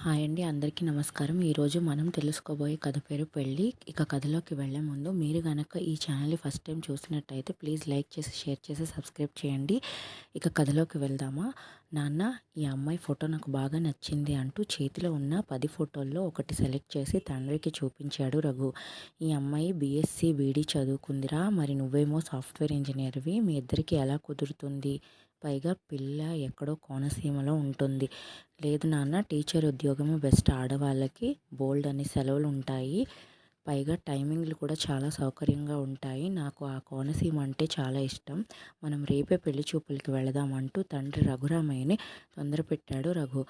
Hi అండి, అందరికీ నమస్కారం. ఈరోజు మనం తెలుసుకోబోయే కథ పేరు పెళ్ళి. ఇక కథలోకి వెళ్ళే ముందు మీరు గనక ఈ ఛానల్ని ఫస్ట్ టైం చూసినట్టయితే ప్లీజ్ లైక్ చేసి, షేర్ చేసి, సబ్స్క్రైబ్ చేయండి. ఇక కథలోకి వెళ్దామా. నాన్న, ఈ అమ్మాయి ఫోటో నాకు బాగా నచ్చింది అంటూ చేతిలో ఉన్న 10 ఫోటోల్లో ఒకటి సెలెక్ట్ చేసి తండ్రికి చూపించాడు రఘు. ఈ అమ్మాయి బీఎస్సీ బీడీ చదువుకుందిరా, మరి నువ్వేమో సాఫ్ట్వేర్ ఇంజనీర్వి, మీ ఇద్దరికి ఎలా కుదురుతుంది? పైగా పిల్ల ఎక్కడో కోనసీమలో ఉంటుంది. లేదు నాన్న, టీచర్ ఉద్యోగమే బెస్ట్, ఆడవాళ్ళకి బోల్డ్ అని సెలవులు ఉంటాయి, పైగా టైమింగ్లు కూడా చాలా సౌకర్యంగా ఉంటాయి. నాకు ఆ కోనసీమ అంటే చాలా ఇష్టం. మనం రేపే పెళ్లి చూపులకి వెళదామంటూ తండ్రి రఘురామయ్యని తొందరపెట్టాడు రఘు.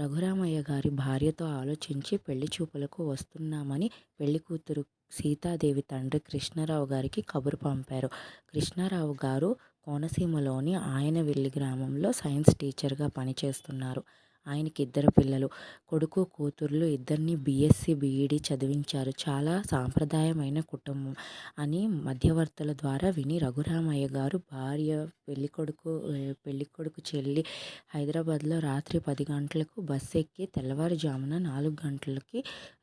రఘురామయ్య గారి భార్యతో ఆలోచించి పెళ్లి చూపులకు వస్తున్నామని పెళ్లి కూతురు సీతాదేవి తండ్రి కృష్ణారావు గారికి కబురు పంపారు. కృష్ణారావు గారు కోనసీమలోని ఆయనవిల్లి గ్రామంలో సైన్స్ టీచర్గా పనిచేస్తున్నారు. ఆయనకి 2 పిల్లలు, కొడుకు కూతుర్లు, ఇద్దరిని బీఎస్సీ బీఈడీ చదివించారు. చాలా సాంప్రదాయమైన కుటుంబం అని మధ్యవర్తుల ద్వారా విని రఘురామయ్య గారు భార్య, పెళ్ళికొడుకు చెల్లి హైదరాబాద్లో రాత్రి 10 గంటలకు బస్సు ఎక్కి తెల్లవారుజామున 4 గంటలకి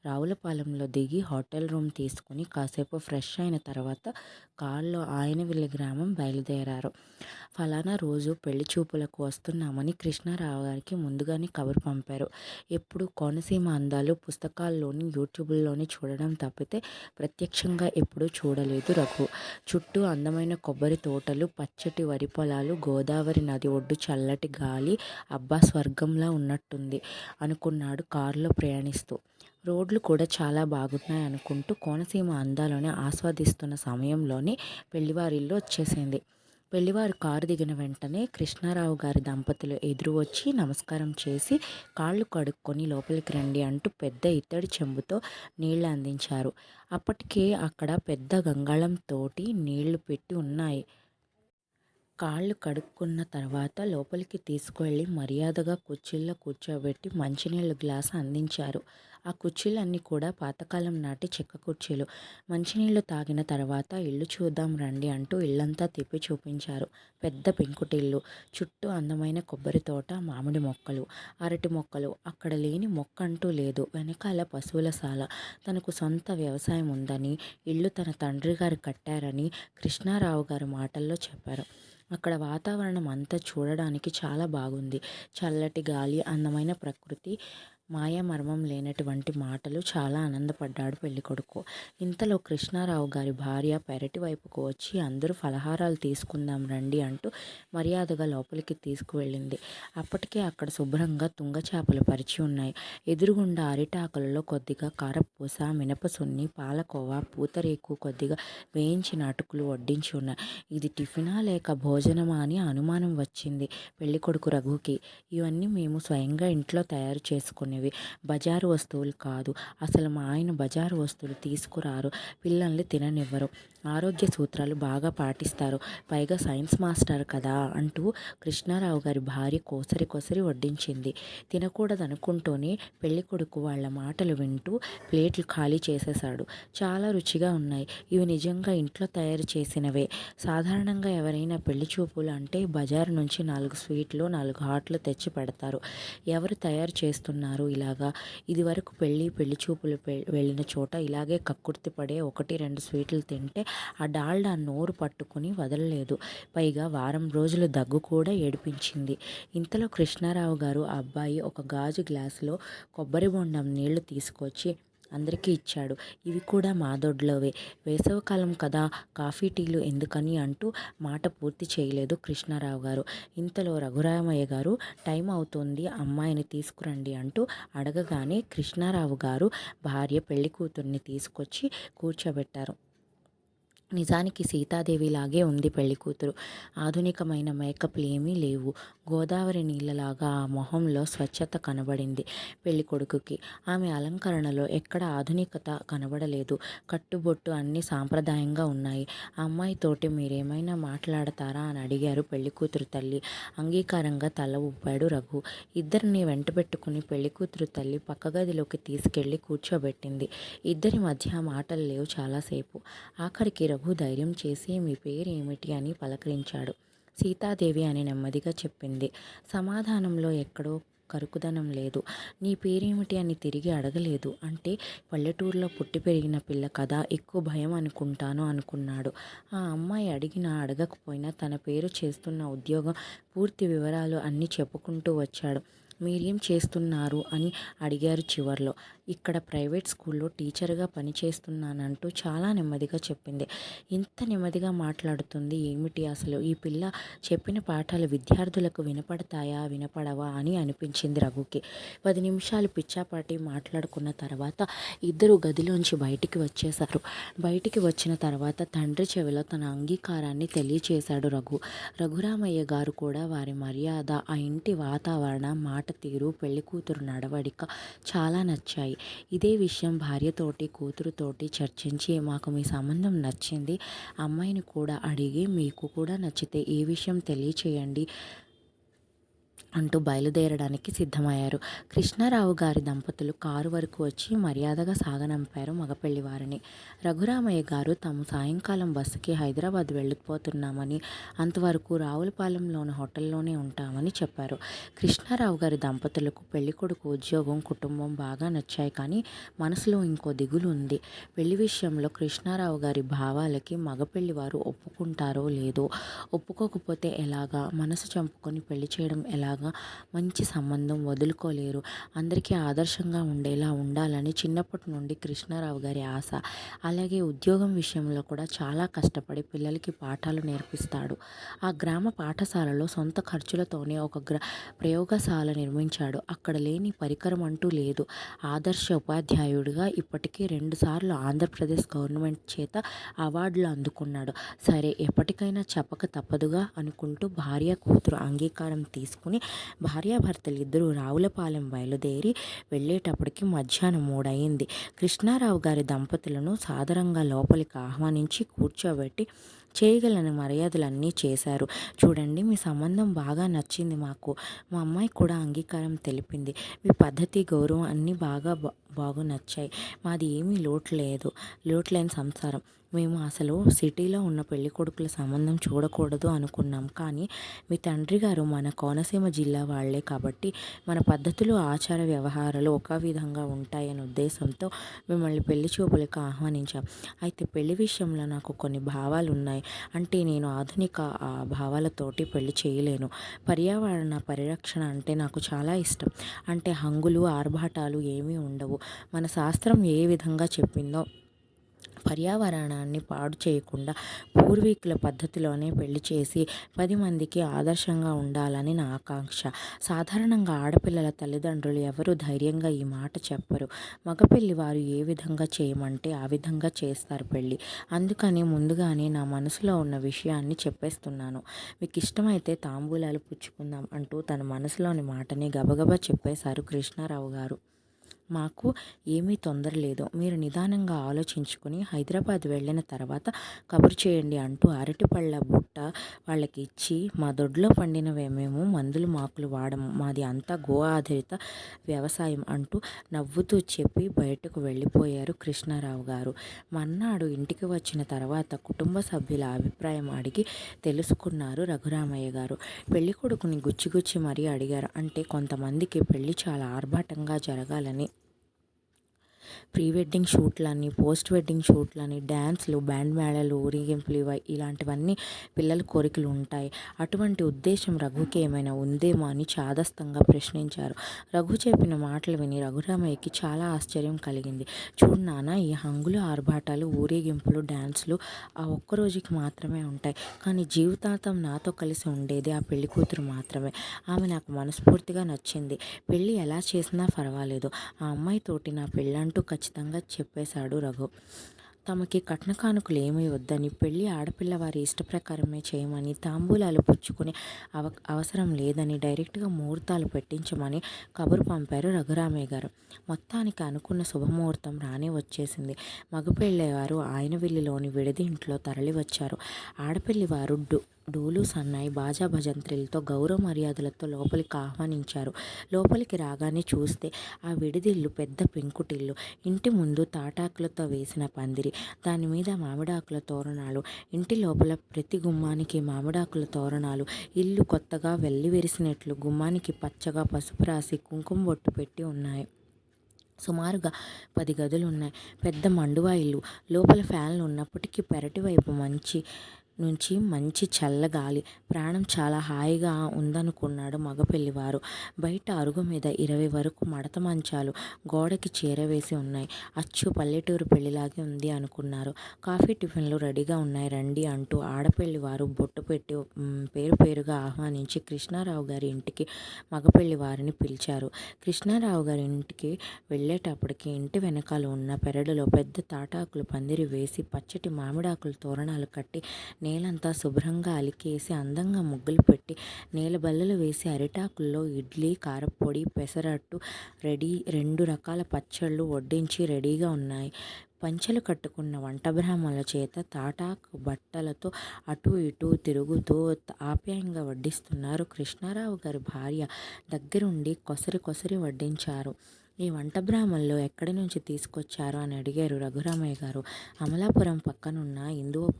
రావులపాలెంలో దిగి హోటల్ రూమ్ తీసుకుని కాసేపు ఫ్రెష్ అయిన తర్వాత కార్లో ఆయనవిల్లి గ్రామం బయలుదేరారు. ఫలానా రోజు పెళ్లి చూపులకు వస్తున్నామని కృష్ణారావు గారికి ముందుగానే కబురు పంపారు. ఎప్పుడు కోనసీమ అందాలు పుస్తకాల్లోని, యూట్యూబ్లోని చూడడం తప్పితే ప్రత్యక్షంగా ఎప్పుడూ చూడలేదు రఘు. చుట్టూ అందమైన కొబ్బరి తోటలు, పచ్చటి వరి పొలాలు, గోదావరి నది ఒడ్డు చల్లటి గాలి, అబ్బా స్వర్గంలా ఉన్నట్టుంది అనుకున్నాడు కారులో ప్రయాణిస్తూ. రోడ్లు కూడా చాలా బాగున్నాయి అనుకుంటూ కోనసీమ అందాలని ఆస్వాదిస్తున్న సమయంలోనే పెళ్లివారిల్లు వచ్చేసింది. పెళ్లివారు కారు దిగిన వెంటనే కృష్ణారావు గారి దంపతులు ఎదురు వచ్చి నమస్కారం చేసి కాళ్ళు కడుక్కొని లోపలికి రండి అంటూ పెద్ద ఇత్తడి చెంబుతో నీళ్లు అందించారు. అప్పటికే అక్కడ పెద్ద గంగాళం తోటి నీళ్లు పెట్టి ఉన్నాయి. కాళ్ళు కడుక్కున్న తర్వాత లోపలికి తీసుకువెళ్ళి మర్యాదగా కుర్చీల్లో కూర్చోబెట్టి మంచినీళ్ళ గ్లాసు అందించారు. ఆ కుర్చీలన్నీ కూడా పాతకాలం నాటి చెక్క కుర్చీలు. మంచినీళ్లు తాగిన తర్వాత ఇల్లు చూద్దాం రండి అంటూ ఇల్లంతా తిప్పి చూపించారు. పెద్ద పెంకుటిల్లు, చుట్టూ అందమైన కొబ్బరి తోట, మామిడి మొక్కలు, అరటి మొక్కలు, అక్కడ లేని మొక్క అంటూ లేదు. వెనకాల పశువుల శాల. తనకు సొంత వ్యవసాయం ఉందని, ఇల్లు తన తండ్రి గారు కట్టారని కృష్ణారావు గారు మాటల్లో చెప్పారు. అక్కడ వాతావరణం అంతా చూడడానికి చాలా బాగుంది. చల్లటి గాలి, అందమైన ప్రకృతి, మాయామర్మం లేనటువంటి మాటలు. చాలా ఆనందపడ్డాడు పెళ్ళికొడుకు. ఇంతలో కృష్ణారావు గారి భార్య పెరటి వైపుకు వచ్చి అందరూ ఫలహారాలు తీసుకుందాం రండి అంటూ మర్యాదగా లోపలికి తీసుకువెళ్ళింది. అప్పటికే అక్కడ శుభ్రంగా తుంగ చేపలు పరిచి ఉన్నాయి. ఎదురుగుండా అరిటాకులలో కొద్దిగా కారపూస, మినపసున్ని, పాలకోవా, పూతరేకు, కొద్దిగా వేయించిన అటుకులు వడ్డించి ఉన్నాయి. ఇది టిఫినా లేక భోజనమా అని అనుమానం వచ్చింది పెళ్ళికొడుకు రఘుకి. ఇవన్నీ మేము స్వయంగా ఇంట్లో తయారు చేసుకునేవి, బజారు వస్తువులు కాదు. అసలు మా ఆయన బజారు వస్తువులు తీసుకురారు, పిల్లల్ని తిననివ్వరు, ఆరోగ్య సూత్రాలు బాగా పాటిస్తారు, పైగా సైన్స్ మాస్టర్ కదా అంటూ కృష్ణారావు గారి భార్య కోసరి వడ్డించింది. తినకూడదనుకుంటూనే పెళ్ళికొడుకు వాళ్ళ మాటలు వింటూ ప్లేట్లు ఖాళీ చేసేశాడు. చాలా రుచిగా ఉన్నాయి, ఇవి నిజంగా ఇంట్లో తయారు చేసినవే. సాధారణంగా ఎవరైనా పెళ్లి చూపులు అంటే బజారు నుంచి 4 స్వీట్లు, 4 హాట్లు తెచ్చి పెడతారు. ఎవరు తయారు చేస్తున్నారు ఇలాగా? ఇదివరకు పెళ్లి చూపులు వెళ్ళిన చోట ఇలాగే కక్కుర్తి పడే 1-2 స్వీట్లు తింటే ఆ డాల్డా నోరు పట్టుకుని వదలలేదు. పైగా వారం రోజులు దగ్గు కూడా ఏడిపించింది. ఇంతలో కృష్ణారావు గారు ఆ అబ్బాయి ఒక గాజు గ్లాసులో కొబ్బరి బొండం నీళ్లు తీసుకొచ్చి అందరికీ ఇచ్చాడు. ఇవి కూడా మా దొడ్లోవే, వేసవికాలం కదా, కాఫీ టీలు ఎందుకని అంటూ మాట పూర్తి చేయలేదు కృష్ణారావు గారు. ఇంతలో రఘురామయ్య గారు టైం అవుతోంది, అమ్మాయిని తీసుకురండి అంటూ అడగగానే కృష్ణారావు గారు భార్య పెళ్లి కూతుర్ని తీసుకొచ్చి కూర్చోబెట్టారు. నిజానికి సీతాదేవిలాగే ఉంది పెళ్లికూతురు. ఆధునికమైన మేకప్లు ఏమీ లేవు. గోదావరి నీళ్ళలాగా ఆ మొహంలో స్వచ్ఛత కనబడింది పెళ్ళికొడుకుకి. ఆమె అలంకరణలో ఎక్కడ ఆధునికత కనబడలేదు. కట్టుబొట్టు అన్నీ సాంప్రదాయంగా ఉన్నాయి. ఆ అమ్మాయితోటి మీరేమైనా మాట్లాడతారా అని అడిగారు పెళ్ళికూతురు తల్లి. అంగీకారంగా తల ఊపాడు రఘు. ఇద్దరిని వెంటబెట్టుకుని పెళ్ళికూతురు తల్లి పక్క గదిలోకి తీసుకెళ్లి కూర్చోబెట్టింది. ఇద్దరి మధ్య మాటలు లేవు చాలాసేపు. ఆఖరికి రఘు ధైర్యం చేసి మీ పేరేమిటి అని పలకరించాడు. సీతాదేవి అని నెమ్మదిగా చెప్పింది. సమాధానంలో ఎక్కడో కరుకుదనం లేదు. నీ పేరేమిటి అని తిరిగి అడగలేదు. అంటే పల్లెటూరులో పుట్టి పెరిగిన పిల్ల కదా, ఎక్కువ భయం అనుకుంటాను అనుకున్నాడు. ఆ అమ్మాయి అడిగినా అడగకపోయినా తన పేరు, చేస్తున్న ఉద్యోగం, పూర్తి వివరాలు అన్నీ చెప్పుకుంటూ వచ్చాడు. మీరేం చేస్తున్నారు అని అడిగారు చివర్లో. ఇక్కడ ప్రైవేట్ స్కూల్లో టీచర్గా పనిచేస్తున్నానంటూ చాలా నెమ్మదిగా చెప్పింది. ఇంత నెమ్మదిగా మాట్లాడుతుంది ఏమిటి అసలు? ఈ పిల్ల చెప్పిన పాఠాలు విద్యార్థులకు వినపడతాయా వినపడవా అని అనిపించింది రఘుకి. 10 నిమిషాలు పిచ్చాపాటి మాట్లాడుకున్న తర్వాత ఇద్దరు గదిలోంచి బయటికి వచ్చేశారు. బయటికి వచ్చిన తర్వాత తండ్రి చెవిలో తన అంగీకారాన్ని తెలియచేశాడు రఘు. రఘురామయ్య గారు కూడా వారి మర్యాద, ఆ ఇంటి వాతావరణం, మాట తీరు, పెళ్లికూతురు నడవడిక చాలా నచ్చాయి. ఇదే విషయం భార్యతోటి, కూతురుతోటి చర్చించి మాకు మీ సంబంధం నచ్చింది, అమ్మాయిని కూడా అడిగి మీకు కూడా నచ్చితే ఏ విషయం తెలియచేయండి అంటూ బయలుదేరడానికి సిద్ధమయ్యారు. కృష్ణారావు గారి దంపతులు కారు వరకు వచ్చి మర్యాదగా సాగనంపారు మగపెళ్లి వారిని. రఘురామయ్య గారు తాము సాయంకాలం బస్సుకి హైదరాబాద్ వెళ్ళిపోతున్నామని, అంతవరకు రావులపాలెంలోని హోటల్లోనే ఉంటామని చెప్పారు. కృష్ణారావు గారి దంపతులకు పెళ్లికొడుకు ఉద్యోగం, కుటుంబం బాగా నచ్చాయి. కానీ మనసులో ఇంకో దిగులు ఉంది. పెళ్లి విషయంలో కృష్ణారావు గారి భావాలకి మగపెళ్లి వారు ఒప్పుకుంటారో లేదో, ఒప్పుకోకపోతే ఎలాగా, మనసు చంపుకొని పెళ్లి చేయడం ఎలాగా, మంచి సంబంధం వదులుకోలేరు, అందరికీ ఆదర్శంగా ఉండేలా ఉండాలని చిన్నప్పటి నుండి కృష్ణారావు గారి ఆశ. అలాగే ఉద్యోగం విషయంలో కూడా చాలా కష్టపడి పిల్లలకి పాఠాలు నేర్పిస్తాడు. ఆ గ్రామ పాఠశాలలో సొంత ఖర్చులతోనే ఒక ప్రయోగశాల నిర్మించాడు. అక్కడ లేని పరికరం అంటూ లేదు. ఆదర్శ ఉపాధ్యాయుడిగా ఇప్పటికీ 2 సార్లు ఆంధ్రప్రదేశ్ గవర్నమెంట్ చేత అవార్డులు అందుకున్నాడు. సరే, ఎప్పటికైనా చెప్పక తప్పదుగా అనుకుంటూ భార్య, కూతురు అంగీకారం తీసుకుని భార్యాభర్తలు ఇద్దరూ రావులపాలెం బయలుదేరి వెళ్ళేటప్పటికి మధ్యాహ్నం 3 అయింది. కృష్ణారావు గారి దంపతులను సాదరంగా లోపలికి ఆహ్వానించి కూర్చోబెట్టి చేయగలని మర్యాదలన్నీ చేశారు. చూడండి, మీ సంబంధం బాగా నచ్చింది మాకు. మా అమ్మాయి కూడా అంగీకారం తెలిపింది. మీ పద్ధతి, గౌరవం అన్నీ బాగా నచ్చాయి. మాది ఏమీ లోటులేని సంసారం. మేము అసలు సిటీలో ఉన్న పెళ్లి కొడుకుల సంబంధం చూడకూడదు అనుకున్నాం. కానీ మీ తండ్రి గారు మన కోనసీమ జిల్లా వాళ్లే కాబట్టి మన పద్ధతులు, ఆచార వ్యవహారాలు ఒక విధంగా ఉంటాయనే ఉద్దేశంతో మిమ్మల్ని పెళ్లి చూపులకు ఆహ్వానించాం. అయితే పెళ్లి విషయంలో నాకు కొన్ని భావాలు ఉన్నాయి. అంటే నేను ఆధునిక భావాలతోటి పెళ్లి చేయలేను. పర్యావరణ పరిరక్షణ అంటే నాకు చాలా ఇష్టం. అంటే హంగులు, ఆర్భాటాలు ఏమీ ఉండవు. మన శాస్త్రం ఏ విధంగా చెప్పిందో పర్యావరణాన్ని పాడు చేయకుండా పూర్వీకుల పద్ధతిలోనే పెళ్లి చేసి 10 మందికి ఆదర్శంగా ఉండాలని నా ఆకాంక్ష. సాధారణంగా ఆడపిల్లల తల్లిదండ్రులు ఎవరూ ధైర్యంగా ఈ మాట చెప్పరు. మగపెళ్లి వారు ఏ విధంగా చేయమంటే ఆ విధంగా చేస్తారు పెళ్లి. అందుకని ముందుగానే నా మనసులో ఉన్న విషయాన్ని చెప్పేస్తున్నాను. మీకు ఇష్టమైతే తాంబూలాలు పుచ్చుకుందాం అంటూ తన మనసులోని మాటని గబగబా చెప్పేశారు కృష్ణారావు గారు. మాకు ఏమీ తొందర లేదు. మీరు నిదానంగా ఆలోచించుకుని హైదరాబాద్ వెళ్ళిన తర్వాత కబురు చేయండి అంటూ అరటిపళ్ళ బుట్ట వాళ్ళకి ఇచ్చి, మా దొడ్లో పండినవే, మేము మందులు మాకులు వాడము, మాది అంతా గో ఆధారిత వ్యవసాయం అంటూ నవ్వుతూ చెప్పి బయటకు వెళ్ళిపోయారు కృష్ణారావు గారు. మర్నాడు ఇంటికి వచ్చిన తర్వాత కుటుంబ సభ్యుల అభిప్రాయం అడిగి తెలుసుకున్నారు రఘురామయ్య గారు. పెళ్లి కొడుకుని గుచ్చి మరీ అడిగారు. అంటే కొంతమందికి పెళ్లి చాలా ఆర్భాటంగా జరగాలని, ప్రీ వెడ్డింగ్ షూట్లని, పోస్ట్ వెడ్డింగ్ షూట్లని, డ్యాన్స్లు, బ్యాండ్ మేళాలు, ఊరేగింపులు ఇలాంటివన్నీ పిల్లల కోరికలు ఉంటాయి. అటువంటి ఉద్దేశం రఘుకి ఏమైనా ఉందేమో అని చాదస్తంగా ప్రశ్నించారు. రఘు చెప్పిన మాటలు విని రఘురామయ్యకి చాలా ఆశ్చర్యం కలిగింది. చూడు నాన్న, ఈ హంగులు, ఆర్భాటాలు, ఊరేగింపులు, డ్యాన్సులు ఆ ఒక్కరోజుకి మాత్రమే ఉంటాయి. కానీ జీవితాంతం నాతో కలిసి ఉండేది ఆ పెళ్లి కూతురు మాత్రమే. ఆమె నాకు మనస్ఫూర్తిగా నచ్చింది. పెళ్ళి ఎలా చేసినా పర్వాలేదు. ఆ అమ్మాయితోటి నా పెళ్ళంటూ ఖచ్చితంగా చెప్పేశాడు రఘు. తమకి కట్న కానుకలు ఏమీ వద్దని, పెళ్లి ఆడపిల్ల వారి ఇష్ట ప్రకారమే చేయమని, తాంబూలాలు పుచ్చుకునే అవసరం లేదని, డైరెక్ట్గా ముహూర్తాలు పెట్టించమని కబురు పంపారు రఘురామయ్య గారు. మొత్తానికి అనుకున్న శుభముహూర్తం రానే వచ్చేసింది. మగపెళ్ళేవారు ఆయనవిల్లిలోని విడిది ఇంట్లో తరలి వచ్చారు. ఆడపిల్లి వారు డోలు సన్నాయి బాజా భజంత్రీలతో గౌరవ మర్యాదలతో లోపలికి ఆహ్వానించారు. లోపలికి రాగానే చూస్తే ఆ విడిదిల్లు పెద్ద పెంకుటిల్లు. ఇంటి ముందు తాటాకులతో వేసిన పందిరి, దాని మీద మామిడాకుల తోరణాలు. ఇంటి లోపల ప్రతి గుమ్మానికి మామిడాకుల తోరణాలు. ఇల్లు కొత్తగా వెల్లివిరిసినట్లు గుమ్మానికి పచ్చగా పసుపు రాసి కుంకుమ బొట్టు పెట్టి ఉన్నాయి. సుమారుగా 10 గదులున్నాయి. పెద్ద మండువా ఇల్లు. లోపల ఫ్యాన్లు ఉన్నప్పటికీ పెరటి వైపు నుంచి మంచి చల్లగాలి. ప్రాణం చాలా హాయిగా ఉందనుకున్నాడు మగపెళ్లివారు. బయట అరుగు మీద 20 వరకు మడత మంచాలు గోడకి చేరవేసి ఉన్నాయి. అచ్చు పల్లెటూరు పెళ్లిలాగే ఉంది అనుకున్నారు. కాఫీ టిఫిన్లు రెడీగా ఉన్నాయి రండి అంటూ ఆడపెళ్లివారు బొట్టు పెట్టి పేరుగా ఆహ్వానించి కృష్ణారావు గారి ఇంటికి మగపెళ్లివారిని పిలిచారు. కృష్ణారావు గారి ఇంటికి వెళ్ళేటప్పటికి ఇంటి వెనకాల ఉన్న పెరడులో పెద్ద తాటాకులు పందిరి వేసి పచ్చటి మామిడాకులు తోరణాలు కట్టి నేలంతా శుభ్రంగా అలికేసి అందంగా ముగ్గులు పెట్టి నేల బల్లలు వేసి అరిటాకుల్లో ఇడ్లీ, కారప్పొడి, పెసరట్టు రెడీ, 2 రకాల పచ్చళ్ళు వడ్డించి రెడీగా ఉన్నాయి. పంచెలు కట్టుకున్న వంట బ్రాహ్మణుల చేత తాటాకు బట్టలతో అటూ ఇటూ తిరుగుతూ ఆప్యాయంగా వడ్డిస్తున్నారు. కృష్ణారావు గారి భార్య దగ్గరుండి కొసరి వడ్డించారు. ఈ వంట బ్రాహ్మణులు ఎక్కడి నుంచి తీసుకొచ్చారు అని అడిగారు రఘురామయ్య గారు. అమలాపురం పక్కనున్న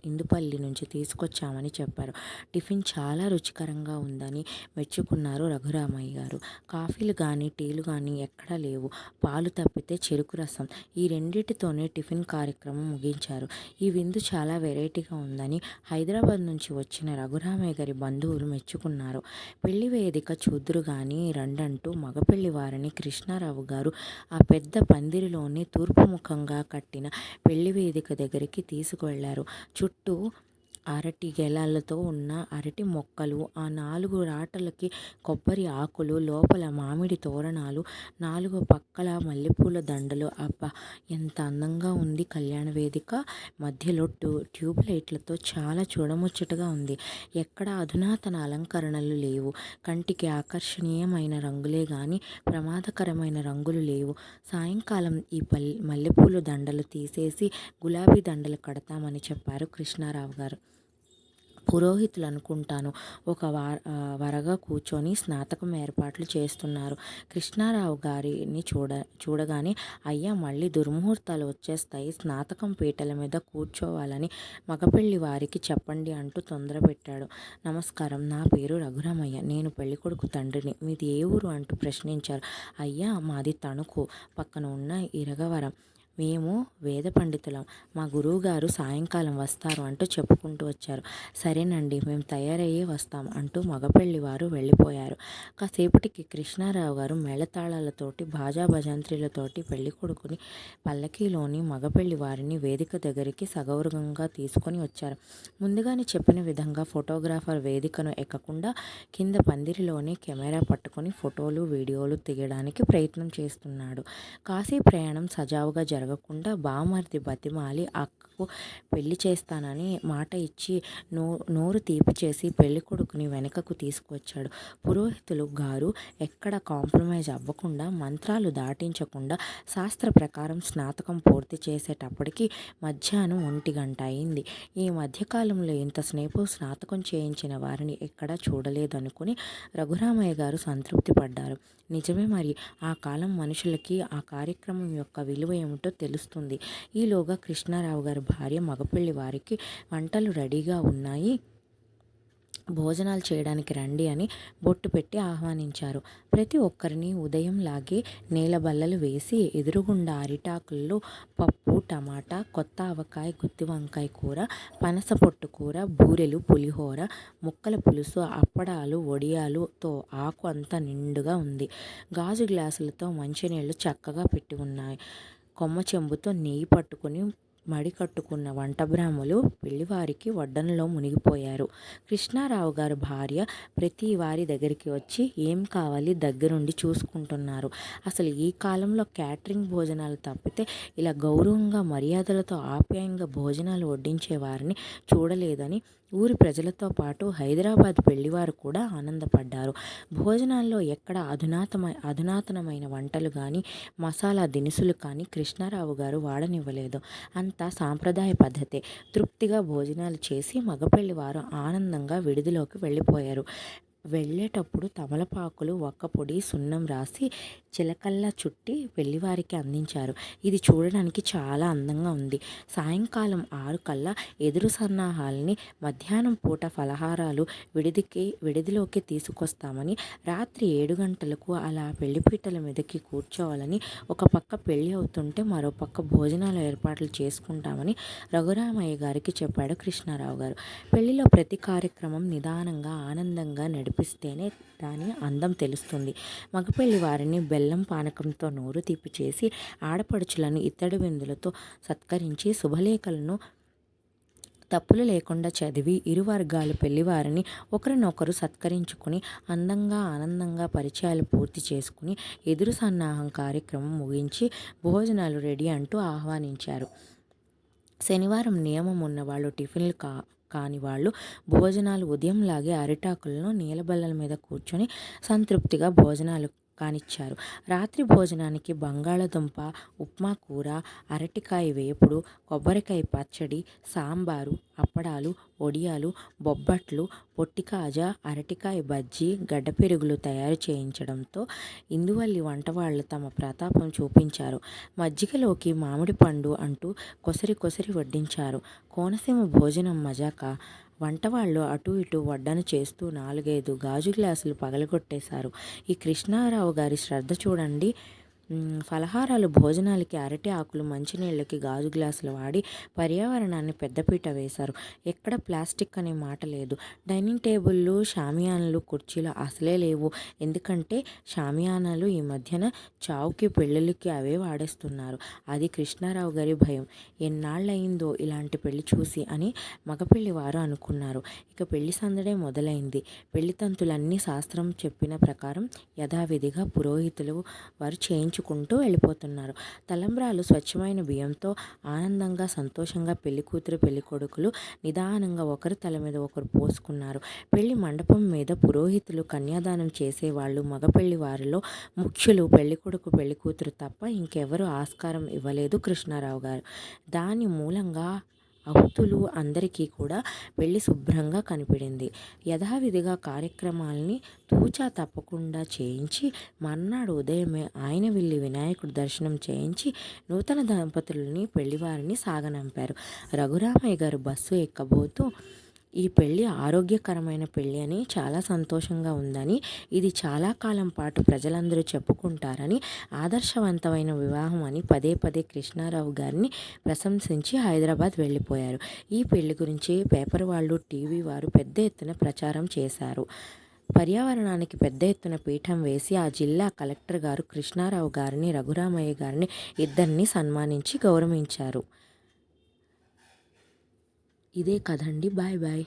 ఇందుపల్లి నుంచి తీసుకొచ్చామని చెప్పారు. టిఫిన్ చాలా రుచికరంగా ఉందని మెచ్చుకున్నారు రఘురామయ్య గారు. కాఫీలు కానీ టీలు కానీ ఎక్కడా లేవు. పాలు తప్పితే చెరుకు రసం, ఈ రెండిటితోనే టిఫిన్ కార్యక్రమం ముగించారు. ఈ విందు చాలా వెరైటీగా ఉందని హైదరాబాద్ నుంచి వచ్చిన రఘురామయ్య గారి బంధువులు మెచ్చుకున్నారు. పెళ్లి వేదిక చూద్దురు గాని రండంటూ మగపెళ్లి వారిని కృష్ణారావు గారు ఆ పెద్ద పందిరిలోని తూర్పుముఖంగా కట్టిన పెళ్లి వేదిక దగ్గరికి తీసుకువెళ్లారు. చుట్టూ అరటి గెలలతో ఉన్న అరటి మొక్కలు, ఆ 4 రాటలకి కొబ్బరి ఆకులు, లోపల మామిడి తోరణాలు, 4 పక్కల మల్లెపూల దండలు. అబ్బా, ఎంత అందంగా ఉంది కళ్యాణ వేదిక! మధ్యలో ట్యూబ్ లైట్లతో చాలా చూడముచ్చటగా ఉంది. ఎక్కడ అధునాతన అలంకరణలు లేవు. కంటికి ఆకర్షణీయమైన రంగులే గాని ప్రమాదకరమైన రంగులు లేవు. సాయంకాలం ఈ మల్లెపూల దండలు తీసేసి గులాబీ దండలు కడతామని చెప్పారు కృష్ణారావు గారు. పురోహితులు అనుకుంటాను ఒక వరగా కూర్చొని స్నాతకం ఏర్పాట్లు చేస్తున్నారు. కృష్ణారావు గారిని చూడగానే అయ్యా, మళ్ళీ దుర్ముహూర్తాలు వచ్చేస్తాయి, స్నాతకం పీటల మీద కూర్చోవాలని మగపెళ్లి వారికి చెప్పండి అంటూ తొందర పెట్టాడు. నమస్కారం, నా పేరు రఘురామయ్య, నేను పెళ్ళికొడుకు తండ్రిని. మీది ఏ ఊరు అంటూ ప్రశ్నించారు. అయ్యా, మాది తణుకు పక్కన ఉన్న ఇరగవరం. మేము వేద పండితులం. మా గురువుగారు సాయంకాలం వస్తారు అంటూ చెప్పుకుంటూ వచ్చారు. సరేనండి, మేము తయారయ్యే వస్తాం అంటూ మగపెళ్లి వారు వెళ్ళిపోయారు. కాసేపటికి కృష్ణారావు గారు మేళతాళాలతోటి బాజా భజంత్రీలతోటి పెళ్లి కొడుకుని పల్లకీలోని మగపెళ్లి వారిని వేదిక దగ్గరికి సగౌరవంగా తీసుకొని వచ్చారు. ముందుగానే చెప్పిన విధంగా ఫోటోగ్రాఫర్ వేదికను ఎక్కకుండా కింద పందిరిలోనే కెమెరా పట్టుకొని ఫోటోలు, వీడియోలు తీయడానికి ప్రయత్నం చేస్తున్నాడు. కాశీ ప్రయాణం సజావుగా జరగకుండా బావమరిది బతిమాలి అక్కకు పెళ్లి చేస్తానని మాట ఇచ్చి నోరు తీపి చేసి పెళ్లి కొడుకుని వెనకకు తీసుకువచ్చాడు. పురోహితులు గారు ఎక్కడ కాంప్రమైజ్ అవ్వకుండా, మంత్రాలు దాటించకుండా శాస్త్ర ప్రకారం స్నాతకం పూర్తి చేసేటప్పటికి మధ్యాహ్నం 1 గంట అయింది. ఈ మధ్యకాలంలో ఇంతసేపు స్నాతకం చేయించిన వారిని ఎక్కడా చూడలేదనుకుని రఘురామయ్య గారు సంతృప్తి పడ్డారు. నిజమే, మరి ఆ కాలం మనుషులకి ఆ కార్యక్రమం యొక్క విలువ ఏమిటో తెలుస్తుంది. ఈలోగా కృష్ణారావు గారి భార్య మగపెళ్లి వారికి వంటలు రెడీగా ఉన్నాయి, భోజనాలు చేయడానికి రండి అని బొట్టు పెట్టి ఆహ్వానించారు. ప్రతి ఒక్కరిని ఉదయంలాగే నేల బల్లలు వేసి ఎదురుగుండా అరిటాకుల్లో పప్పు, టమాటా, కొత్త ఆవకాయ, గుత్తి వంకాయ కూర, పనస పొట్టు కూర, బూరెలు, పులిహోర, ముక్కల పులుసు, అప్పడాలు, వడియాలుతో ఆకు అంతా నిండుగా ఉంది. గాజు గ్లాసులతో మంచినీళ్లు చక్కగా పెట్టి ఉన్నాయి. కొమ్మ చెంబుతో నెయ్యి పట్టుకుని మడి కట్టుకున్న వంట బ్రాహ్మలు పెళ్లివారికి వడ్డనలో మునిగిపోయారు. కృష్ణారావు గారి భార్య ప్రతి వారి దగ్గరికి వచ్చి ఏం కావాలి దగ్గరుండి చూసుకుంటున్నారు. అసలు ఈ కాలంలో క్యాటరింగ్ భోజనాలు తప్పితే ఇలా గౌరవంగా మర్యాదలతో ఆప్యాయంగా భోజనాలు వడ్డించే వారిని చూడలేదని ఊరి ప్రజలతో పాటు హైదరాబాద్ పెళ్లివారు కూడా ఆనందపడ్డారు. భోజనాల్లో ఎక్కడ అధునాతనమైన వంటలు కానీ, మసాలా దినుసులు కానీ కృష్ణారావు గారు వాడనివ్వలేదు. అంతా సాంప్రదాయ పద్ధతే. తృప్తిగా భోజనాలు చేసి మగపెళ్లివారు ఆనందంగా విడిదిలోకి వెళ్ళిపోయారు. వెళ్ళేటప్పుడు తమలపాకులు, వక్కపొడి, సున్నం రాసి చిలకల్లా చుట్టి పెళ్లివారికి అందించారు. ఇది చూడడానికి చాలా అందంగా ఉంది. సాయంకాలం 6 కల్లా ఎదురు సన్నాహాల్ని, మధ్యాహ్నం పూట ఫలహారాలు విడిదిలోకి తీసుకొస్తామని, రాత్రి 7 గంటలకు అలా పెళ్లిపీటల మీదకి కూర్చోవాలని, ఒక పక్క పెళ్లి అవుతుంటే మరో పక్క భోజనాల ఏర్పాట్లు చేసుకుంటామని రఘురామయ్య గారికి చెప్పాడు కృష్ణారావు గారు. పెళ్లిలో ప్రతి కార్యక్రమం నిదానంగా, ఆనందంగా నడిపిస్తేనే దాని అందం తెలుస్తుంది. మగపెళ్లి వారిని బెల్లం పానకంతో నోరు తీపి చేసి, ఆడపడుచులను ఇత్తడి విందులతో సత్కరించి, శుభలేఖలను తప్పులు లేకుండా చదివి, ఇరు వర్గాల పెళ్లివారిని ఒకరినొకరు సత్కరించుకుని, ఆనందంగా పరిచయాలు పూర్తి చేసుకుని, ఎదురు సన్నాహం కార్యక్రమం ముగించి భోజనాలు రెడీ అంటూ ఆహ్వానించారు. శనివారం నియమం ఉన్నవాళ్ళు టిఫిన్లు కాని వాళ్ళు భోజనాలు ఉదయంలాగే అరిటాకులను నీలబల్లల మీద కూర్చొని సంతృప్తిగా భోజనాలు కానిచ్చారు. రాత్రి భోజనానికి బంగాళదుంప, ఉప్మా కూర, అరటికాయ వేపుడు, కొబ్బరికాయ పచ్చడి, సాంబారు, అప్పడాలు, వడియాలు, బొబ్బట్లు, పొట్టికాజా, అరటికాయ బజ్జీ, గడ్డ పెరుగులు తయారు చేయించడంతో ఇందువల్లి వంటవాళ్లు తమ ప్రతాపం చూపించారు. మజ్జిగలోకి మామిడి పండు అంటూ కొసరి వడ్డించారు. కోనసీమ భోజనం మజాక. వంటవాళ్ళు అటూ ఇటూ వడ్డన చేస్తూ 4-5 గాజు గ్లాసులు పగలగొట్టేశారు. ఈ కృష్ణారావు గారి శ్రద్ధ చూడండి. ఫలహారాలు, భోజనాలకి అరటి ఆకులు, మంచినీళ్ళకి గాజు గ్లాసులు వాడి పర్యావరణాన్ని పెద్దపీట వేశారు. ఎక్కడ ప్లాస్టిక్ అనే మాట లేదు. డైనింగ్ టేబుళ్ళు, షామియానాలు, కుర్చీలు అసలే లేవు. ఎందుకంటే షామియానాలు ఈ మధ్యన చావుకి, పెళ్ళిళ్ళకి అవే వాడేస్తున్నారు. అది కృష్ణారావు గారి భయం. ఎన్నాళ్ళయిందో ఇలాంటి పెళ్లి చూసి అని మగపెళ్లి వారు అనుకున్నారు. ఇక పెళ్లి సందడే మొదలైంది. పెళ్లితంతులన్నీ శాస్త్రం చెప్పిన ప్రకారం యథావిధిగా పురోహితులు వారు చేయించుకుంటూ వెళ్ళిపోతున్నారు. తలంబ్రాలు స్వచ్ఛమైన బియ్యంతో ఆనందంగా, సంతోషంగా పెళ్లికూతురు, పెళ్ళికొడుకులు నిదానంగా ఒకరి తల మీద ఒకరు పోసుకున్నారు. పెళ్లి మండపం మీద పురోహితులు, కన్యాదానం చేసేవాళ్ళు మగపెళ్లి వారిలో ముఖ్యులు పెళ్ళికొడుకు, పెళ్ళికూతురు తప్ప ఇంకెవరు ఆస్కారం ఇవ్వలేదు కృష్ణారావు గారు. దాని మూలంగా ఆహుతులు అందరికీ కూడా పెళ్లి శుభ్రంగా కనిపడింది. యథావిధిగా కార్యక్రమాల్ని తూచా తప్పకుండా చేయించి, మర్నాడు ఉదయమే ఆయనవిల్లి వినాయకుడి దర్శనం చేయించి నూతన దంపతులని, పెళ్లివారిని సాగనంపారు. రఘురామయ్య గారు బస్సు ఎక్కబోతూ, ఈ పెళ్ళి ఆరోగ్యకరమైన పెళ్ళి అని, చాలా సంతోషంగా ఉందని, ఇది చాలా కాలం పాటు ప్రజలందరూ చెప్పుకుంటారని, ఆదర్శవంతమైన వివాహం అని పదే కృష్ణారావు గారిని ప్రశంసించి హైదరాబాద్ వెళ్ళిపోయారు. ఈ పెళ్లి గురించి పేపర్ వాళ్ళు, టీవీ వారు పెద్ద ఎత్తున ప్రచారం చేశారు. పర్యావరణానికి పెద్ద ఎత్తున పీఠం వేసి ఆ జిల్లా కలెక్టర్ గారు కృష్ణారావు గారిని, రఘురామయ్య గారిని ఇద్దరిని సన్మానించి గౌరవించారు. ఇదే కథండి. బాయ్.